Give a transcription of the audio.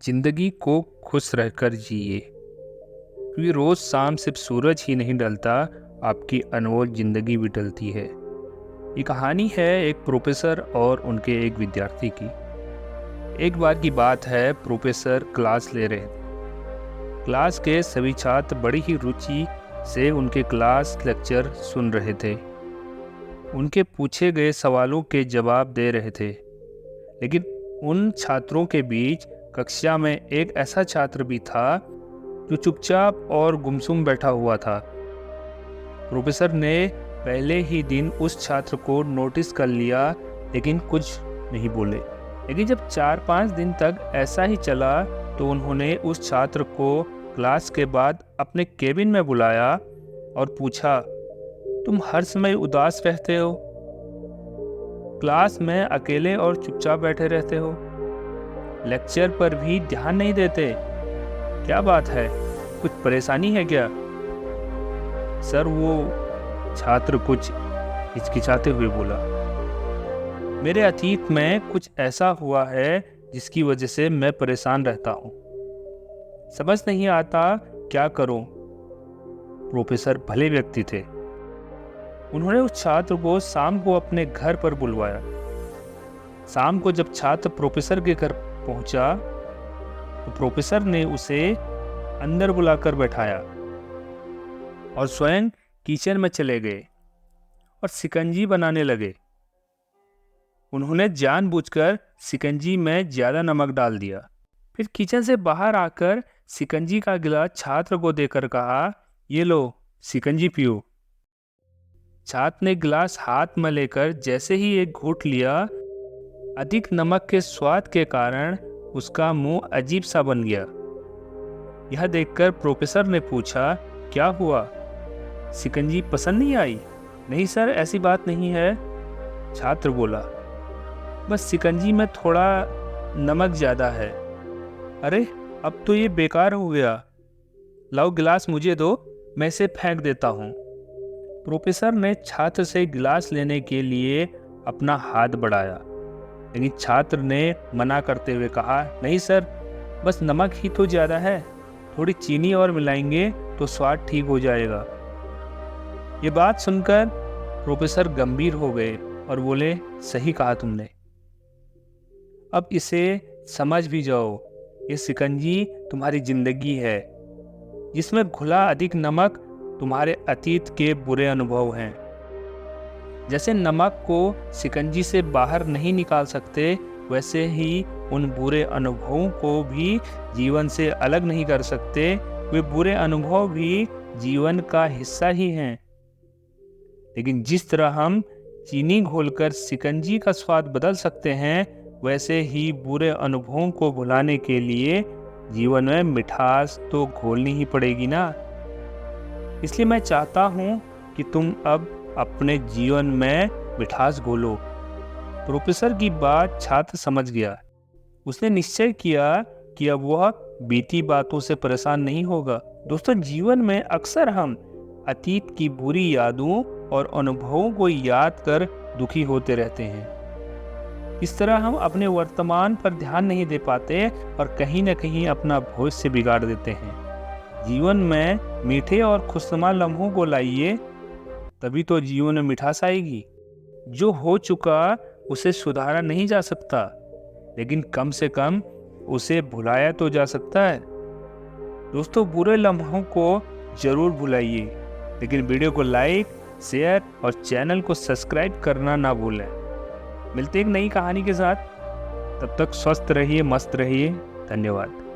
जिंदगी को खुश रहकर जिए, क्योंकि रोज शाम सिर्फ सूरज ही नहीं ढलता, आपकी अनमोल जिंदगी भी ढलती है। ये कहानी है एक प्रोफेसर और उनके एक विद्यार्थी की। एक बार की बात है, प्रोफेसर क्लास ले रहे थे। क्लास के सभी छात्र बड़ी ही रुचि से उनके क्लास लेक्चर सुन रहे थे। उनके पूछे गए सवालों के जवाब दे रहे थे। लेकिन उन छात्रों के बीच कक्षा में एक ऐसा छात्र भी था जो चुपचाप और गुमसुम बैठा हुआ था। प्रोफेसर ने पहले ही दिन उस छात्र को नोटिस कर लिया, लेकिन कुछ नहीं बोले। लेकिन जब 4-5 दिन तक ऐसा ही चला तो उन्होंने उस छात्र को क्लास के बाद अपने केबिन में बुलाया और पूछा, तुम हर समय उदास रहते हो, क्लास में अकेले और चुपचाप बैठे रहते हो, लेक्चर पर भी ध्यान नहीं देते, क्या बात है, कुछ परेशानी है क्या? सर, वो छात्र कुछ हिचकिचाते हुए बोला, मेरे अतीत में कुछ ऐसा हुआ है जिसकी वजह से मैं परेशान रहता हूँ, समझ नहीं आता क्या करूँ। प्रोफेसर भले व्यक्ति थे। उन्होंने उस छात्र को शाम को अपने घर पर बुलवाया। शाम को जब छात्र प्रोफेसर के घर पहुंचा तो प्रोफेसर ने उसे अंदर बुलाकर बैठाया और स्वयं किचन में चले गए और शिकंजी बनाने लगे। उन्होंने जानबूझकर शिकंजी में ज्यादा नमक डाल दिया। फिर किचन से बाहर आकर शिकंजी का गिलास छात्र को देकर कहा, ये लो, शिकंजी पियो। छात्र ने गिलास हाथ में लेकर जैसे ही एक घूंट लिया, अधिक नमक के स्वाद के कारण उसका मुंह अजीब सा बन गया। यह देखकर प्रोफेसर ने पूछा, क्या हुआ, शिकंजी पसंद नहीं आई? नहीं सर, ऐसी बात नहीं है, छात्र बोला, बस शिकंजी में थोड़ा नमक ज्यादा है। अरे, अब तो ये बेकार हो गया, लाओ गिलास मुझे दो, मैं इसे फेंक देता हूँ। प्रोफेसर ने छात्र से गिलास लेने के लिए अपना हाथ बढ़ाया, लेकिन छात्र ने मना करते हुए कहा, नहीं सर, बस नमक ही तो ज़्यादा है, थोड़ी चीनी और मिलाएंगे तो स्वाद ठीक हो जाएगा। ये बात सुनकर प्रोफेसर गंभीर हो गए और बोले, सही कहा तुमने, अब इसे समझ भी जाओ, ये शिकंजी तुम्हारी जिंदगी है, जिसमें घुला अधिक नमक तुम्हारे अतीत के बुरे अनुभव हैं। जैसे नमक को शिकंजी से बाहर नहीं निकाल सकते, वैसे ही उन बुरे अनुभवों को भी जीवन से अलग नहीं कर सकते। वे बुरे अनुभव भी जीवन का हिस्सा ही हैं। लेकिन जिस तरह हम चीनी घोलकर शिकंजी का स्वाद बदल सकते हैं, वैसे ही बुरे अनुभवों को भुलाने के लिए जीवन में मिठास तो घोलनी ही पड़ेगी ना। इसलिए मैं चाहता हूं कि तुम अब अपने जीवन में मिठास घोलो। प्रोफेसर की बात छात्र समझ गया। उसने निश्चय किया कि अब वह बीती बातों से परेशान नहीं होगा। दोस्तों, जीवन में अक्सर हम अतीत की बुरी यादों और अनुभवों को याद कर दुखी होते रहते हैं। इस तरह हम अपने वर्तमान पर ध्यान नहीं दे पाते और कहीं न कहीं अपना भविष्य बिगाड़ देते हैं। जीवन में मीठे और खुशनुमा लम्हों को लाइए, तभी तो जीवन में मिठास आएगी। जो हो चुका उसे सुधारा नहीं जा सकता, लेकिन कम से कम उसे भुलाया तो जा सकता है। दोस्तों, बुरे लम्हों को जरूर भुलाइए, लेकिन वीडियो को लाइक, शेयर और चैनल को सब्सक्राइब करना ना भूलें। मिलते एक नई कहानी के साथ, तब तक स्वस्थ रहिए, मस्त रहिए। धन्यवाद।